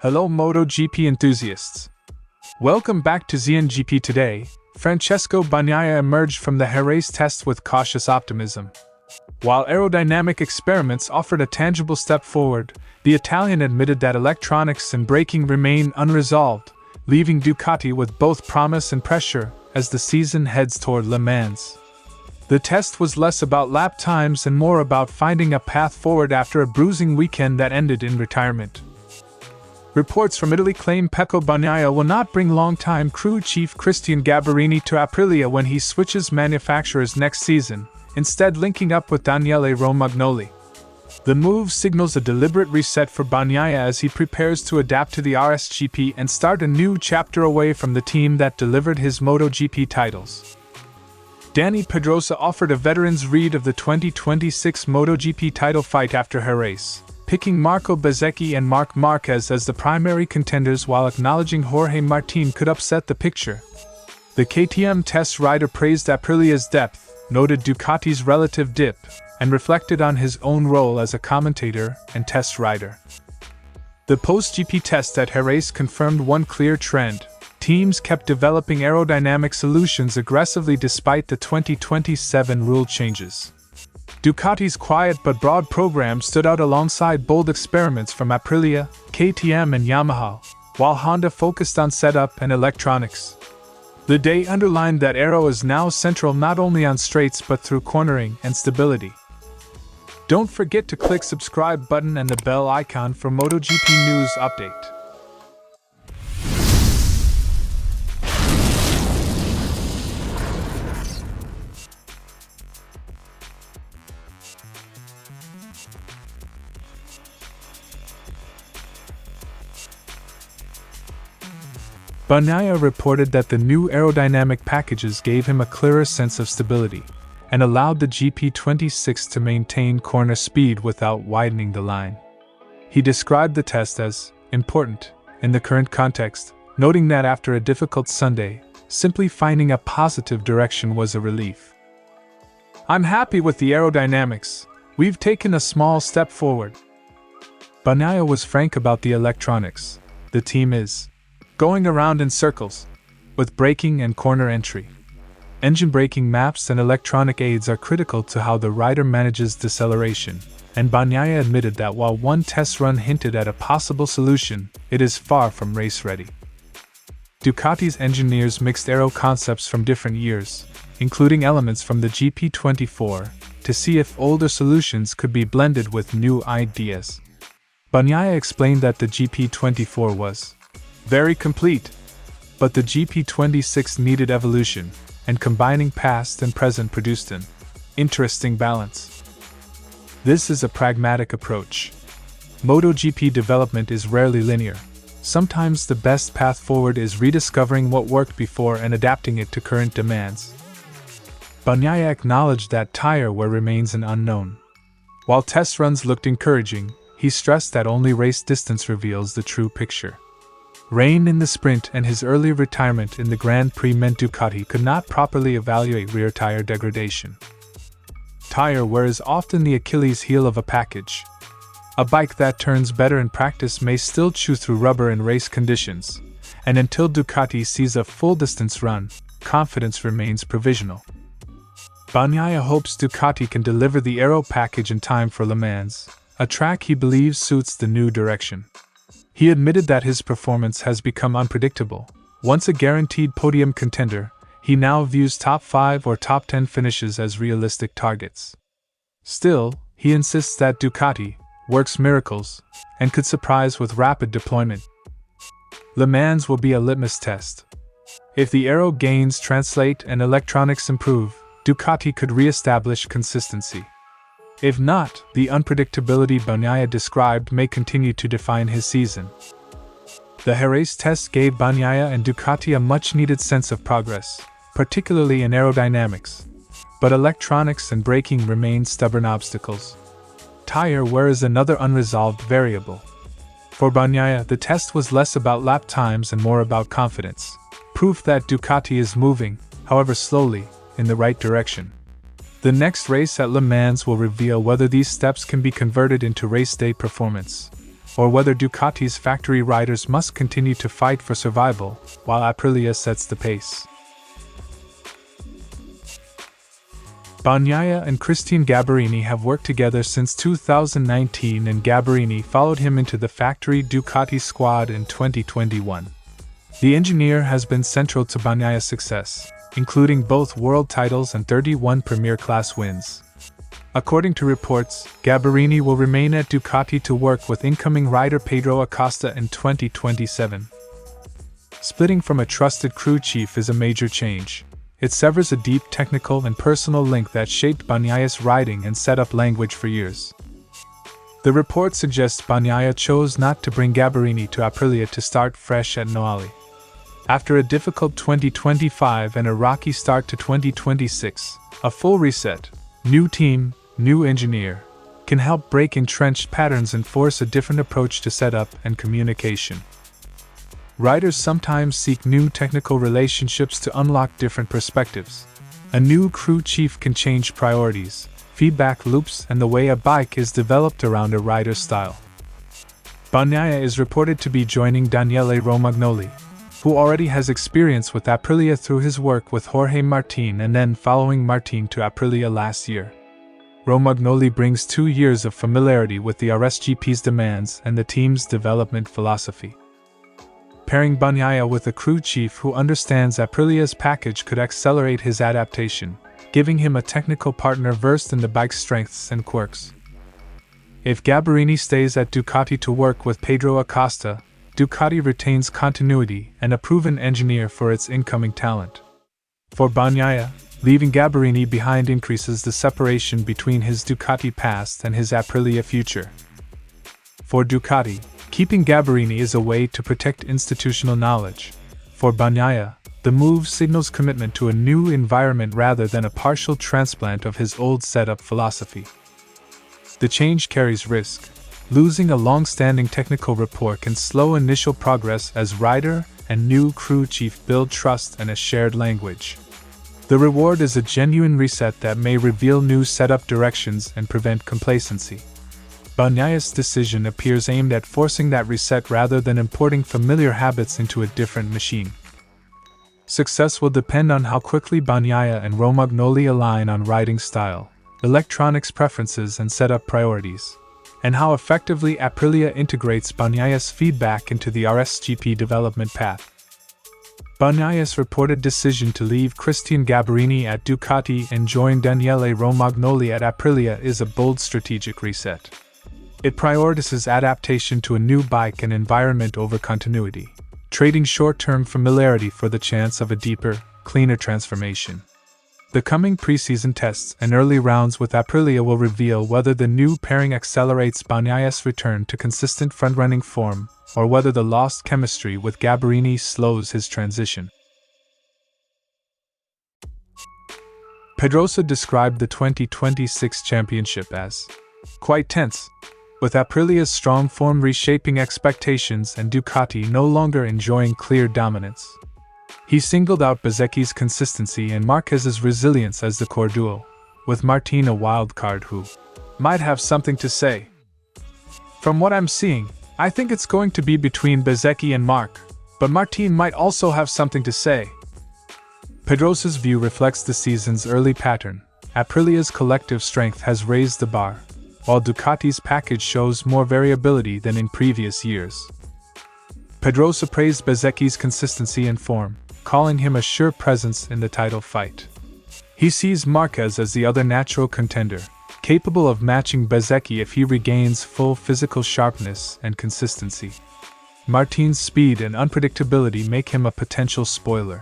Hello MotoGP enthusiasts. Welcome back to ZNGP Today. Francesco Bagnaia emerged from the Jerez test with cautious optimism. While aerodynamic experiments offered a tangible step forward, the Italian admitted that electronics and braking remain unresolved, leaving Ducati with both promise and pressure as the season heads toward Le Mans. The test was less about lap times and more about finding a path forward after a bruising weekend that ended in retirement. Reports from Italy claim Pecco Bagnaia will not bring longtime crew chief Cristian Gabarrini to Aprilia when he switches manufacturers next season, instead linking up with Daniele Romagnoli. The move signals a deliberate reset for Bagnaia as he prepares to adapt to the RSGP and start a new chapter away from the team that delivered his MotoGP titles. Danny Pedrosa offered a veteran's read of the 2026 MotoGP title fight after Jerez, picking Marco Bezzecchi and Marc Marquez as the primary contenders while acknowledging Jorge Martin could upset the picture. The KTM test rider praised Aprilia's depth, noted Ducati's relative dip, and reflected on his own role as a commentator and test rider. The post-GP test at Jerez confirmed one clear trend. Teams kept developing aerodynamic solutions aggressively despite the 2027 rule changes. Ducati's quiet but broad program stood out alongside bold experiments from Aprilia, KTM and Yamaha, while Honda focused on setup and electronics. The day underlined that aero is now central not only on straights but through cornering and stability. Don't forget to click subscribe button and the bell icon for MotoGP news update. Bagnaia reported that the new aerodynamic packages gave him a clearer sense of stability, and allowed the GP26 to maintain corner speed without widening the line. He described the test as important in the current context, noting that after a difficult Sunday, simply finding a positive direction was a relief. "I'm happy with the aerodynamics. We've taken a small step forward." Bagnaia was frank about the electronics. The team is going around in circles, with braking and corner entry. Engine braking maps and electronic aids are critical to how the rider manages deceleration, and Bagnaia admitted that while one test run hinted at a possible solution, it is far from race-ready. Ducati's engineers mixed aero concepts from different years, including elements from the GP24, to see if older solutions could be blended with new ideas. Bagnaia explained that the GP24 was very complete, but the GP26 needed evolution, and combining past and present produced an interesting balance. This is a pragmatic approach. MotoGP development is rarely linear. Sometimes the best path forward is rediscovering what worked before and adapting it to current demands. Bagnaia acknowledged that tire wear remains an unknown. While test runs looked encouraging, he stressed that only race distance reveals the true picture. Rain in the sprint and his early retirement in the Grand Prix meant Ducati could not properly evaluate rear tire degradation. Tire wear is often the Achilles heel of a package. A bike that turns better in practice may still chew through rubber in race conditions, and until Ducati sees a full-distance run, confidence remains provisional. Bagnaia hopes Ducati can deliver the aero package in time for Le Mans, a track he believes suits the new direction. He admitted that his performance has become unpredictable. Once a guaranteed podium contender, he now views top 5 or top 10 finishes as realistic targets. Still, he insists that Ducati works miracles and could surprise with rapid deployment. Le Mans will be a litmus test. If the aero gains translate and electronics improve, Ducati could re-establish consistency. If not, the unpredictability Bagnaia described may continue to define his season. The Jerez test gave Bagnaia and Ducati a much-needed sense of progress, particularly in aerodynamics. But electronics and braking remain stubborn obstacles. Tire wear is another unresolved variable. For Bagnaia, the test was less about lap times and more about confidence, proof that Ducati is moving, however slowly, in the right direction. The next race at Le Mans will reveal whether these steps can be converted into race day performance. or whether Ducati's factory riders must continue to fight for survival, while Aprilia sets the pace. Bagnaia and Cristian Gabarrini have worked together since 2019, and Gabarrini followed him into the factory Ducati squad in 2021. The engineer has been central to Bagnaia's success, including both world titles and 31 Premier Class wins. According to reports, Gabarrini will remain at Ducati to work with incoming rider Pedro Acosta in 2027. Splitting from a trusted crew chief is a major change. It severs a deep technical and personal link that shaped Bagnaia's riding and setup language for years. The report suggests Bagnaia chose not to bring Gabarrini to Aprilia to start fresh at Noali. After a difficult 2025 and a rocky start to 2026, a full reset, new team, new engineer, can help break entrenched patterns and force a different approach to setup and communication. Riders sometimes seek new technical relationships to unlock different perspectives. A new crew chief can change priorities, feedback loops, and the way a bike is developed around a rider's style. Bagnaia is reported to be joining Daniele Romagnoli, who already has experience with Aprilia through his work with Jorge Martin and then following Martin to Aprilia last year. Romagnoli brings 2 years of familiarity with the RSGP's demands and the team's development philosophy. Pairing Bagnaia with a crew chief who understands Aprilia's package could accelerate his adaptation, giving him a technical partner versed in the bike's strengths and quirks. If Gabarrini stays at Ducati to work with Pedro Acosta, Ducati retains continuity and a proven engineer for its incoming talent. For Bagnaia, leaving Gabarrini behind increases the separation between his Ducati past and his Aprilia future. For Ducati, keeping Gabarrini is a way to protect institutional knowledge. For Bagnaia, the move signals commitment to a new environment rather than a partial transplant of his old setup philosophy. The change carries risk. Losing a long-standing technical rapport can slow initial progress as rider and new crew chief build trust and a shared language. The reward is a genuine reset that may reveal new setup directions and prevent complacency. Bagnaia's decision appears aimed at forcing that reset rather than importing familiar habits into a different machine. Success will depend on how quickly Bagnaia and Romagnoli align on riding style, electronics preferences and setup priorities, and how effectively Aprilia integrates Bagnaia's feedback into the RSGP development path. Bagnaia's reported decision to leave Cristian Gabarrini at Ducati and join Daniele Romagnoli at Aprilia is a bold strategic reset. It prioritizes adaptation to a new bike and environment over continuity, trading short-term familiarity for the chance of a deeper, cleaner transformation. The coming preseason tests and early rounds with Aprilia will reveal whether the new pairing accelerates Bagnaia's return to consistent front-running form, or whether the lost chemistry with Gabarrini slows his transition. Pedrosa described the 2026 championship as quite tense, with Aprilia's strong form reshaping expectations and Ducati no longer enjoying clear dominance. He singled out Bezzecchi's consistency and Marquez's resilience as the core duo, with Martin a wild card who might have something to say. From what I'm seeing, I think it's going to be between Bezzecchi and Marc, but Martin might also have something to say. Pedrosa's view reflects the season's early pattern. Aprilia's collective strength has raised the bar, while Ducati's package shows more variability than in previous years. Pedrosa praised Bezzecchi's consistency and form, calling him a sure presence in the title fight. He sees Marquez as the other natural contender, capable of matching Bezzecchi if he regains full physical sharpness and consistency. Martin's speed and unpredictability make him a potential spoiler.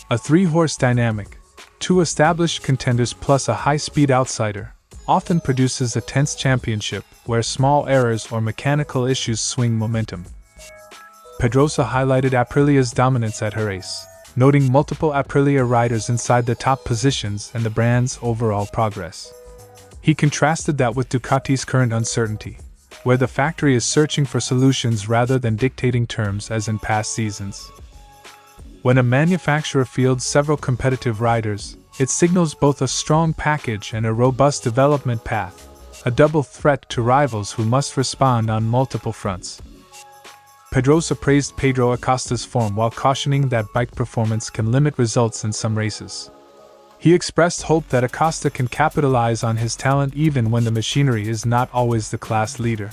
A three-horse dynamic, 2 established contenders plus a high-speed outsider, often produces a tense championship where small errors or mechanical issues swing momentum. Pedrosa highlighted Aprilia's dominance at Jerez, noting multiple Aprilia riders inside the top positions and the brand's overall progress. He contrasted that with Ducati's current uncertainty, where the factory is searching for solutions rather than dictating terms as in past seasons. When a manufacturer fields several competitive riders, it signals both a strong package and a robust development path, a double threat to rivals who must respond on multiple fronts. Pedrosa praised Pedro Acosta's form while cautioning that bike performance can limit results in some races. He expressed hope that Acosta can capitalize on his talent even when the machinery is not always the class leader.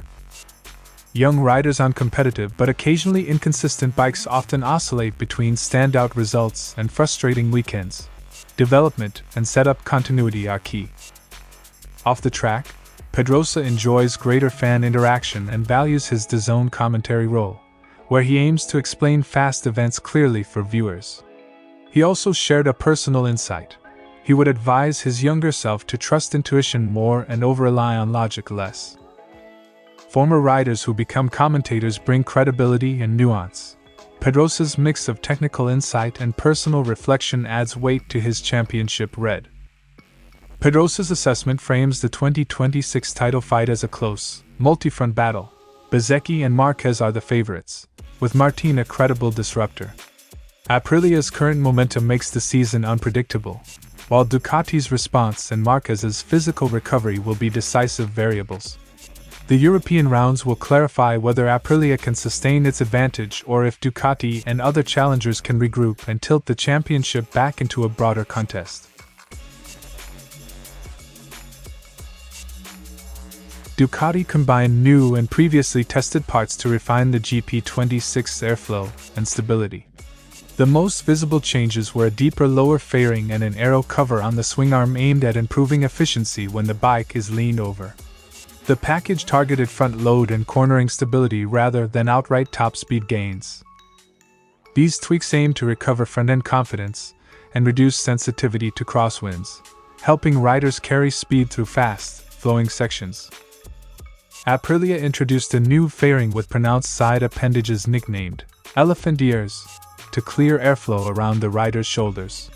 Young riders on competitive but occasionally inconsistent bikes often oscillate between standout results and frustrating weekends. Development and setup continuity are key. Off the track, Pedrosa enjoys greater fan interaction and values his DAZN commentary role, where he aims to explain fast events clearly for viewers. He also shared a personal insight. He would advise his younger self to trust intuition more and over-rely on logic less. Former riders who become commentators bring credibility and nuance. Pedrosa's mix of technical insight and personal reflection adds weight to his championship red. Pedrosa's assessment frames the 2026 title fight as a close, multi-front battle. Bezzecchi and Marquez are the favorites, with Martin a credible disruptor. Aprilia's current momentum makes the season unpredictable, while Ducati's response and Marquez's physical recovery will be decisive variables. The European rounds will clarify whether Aprilia can sustain its advantage or if Ducati and other challengers can regroup and tilt the championship back into a broader contest. Ducati combined new and previously tested parts to refine the GP26's airflow and stability. The most visible changes were a deeper lower fairing and an aero cover on the swing arm aimed at improving efficiency when the bike is leaned over. The package targeted front load and cornering stability rather than outright top speed gains. These tweaks aim to recover front-end confidence and reduce sensitivity to crosswinds, helping riders carry speed through fast, flowing sections. Aprilia introduced a new fairing with pronounced side appendages nicknamed elephant ears to clear airflow around the rider's shoulders.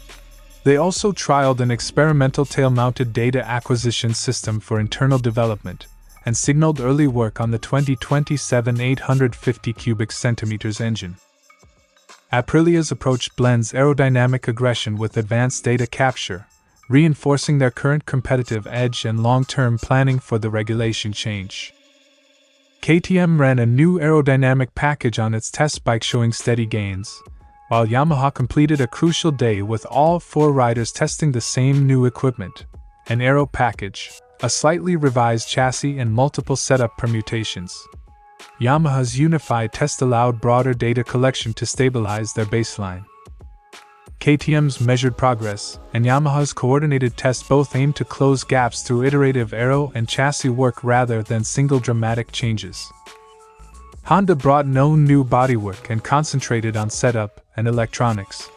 They also trialed an experimental tail-mounted data acquisition system for internal development and signaled early work on the 2027 850 cubic centimeters engine. Aprilia's approach blends aerodynamic aggression with advanced data capture, reinforcing their current competitive edge and long-term planning for the regulation change. KTM ran a new aerodynamic package on its test bike showing steady gains, while Yamaha completed a crucial day with all 4 riders testing the same new equipment, an aero package, a slightly revised chassis and multiple setup permutations. Yamaha's unified test allowed broader data collection to stabilize their baseline. KTM's measured progress and Yamaha's coordinated test both aim to close gaps through iterative aero and chassis work rather than single dramatic changes. Honda brought no new bodywork and concentrated on setup and electronics.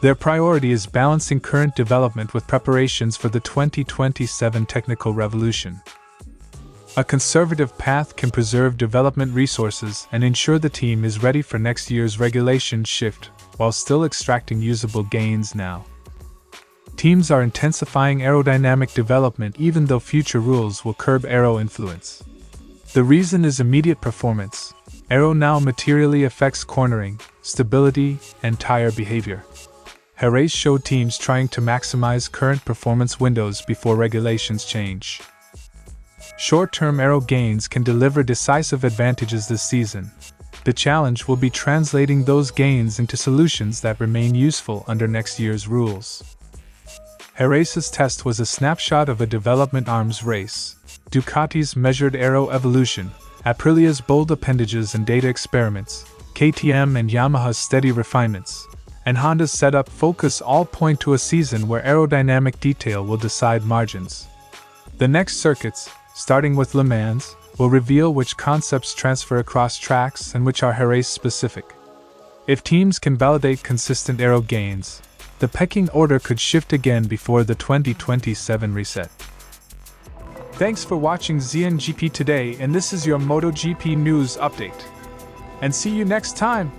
Their priority is balancing current development with preparations for the 2027 technical revolution. A conservative path can preserve development resources and ensure the team is ready for next year's regulation shift while still extracting usable gains now. Teams are intensifying aerodynamic development even though future rules will curb aero influence. The reason is immediate performance. Aero now materially affects cornering, stability, and tire behavior. Jerez showed teams trying to maximize current performance windows before regulations change. Short-term aero gains can deliver decisive advantages this season. The challenge will be translating those gains into solutions that remain useful under next year's rules. Jerez's test was a snapshot of a development arms race. Ducati's measured aero evolution, Aprilia's bold appendages and data experiments, KTM and Yamaha's steady refinements, and Honda's setup focus all point to a season where aerodynamic detail will decide margins. The next circuits, starting with Le Mans, will reveal which concepts transfer across tracks and which are Jerez-specific. If teams can validate consistent aero gains, the pecking order could shift again before the 2027 reset. Thanks for watching ZNGP Today, and this is your MotoGP news update. And see you next time!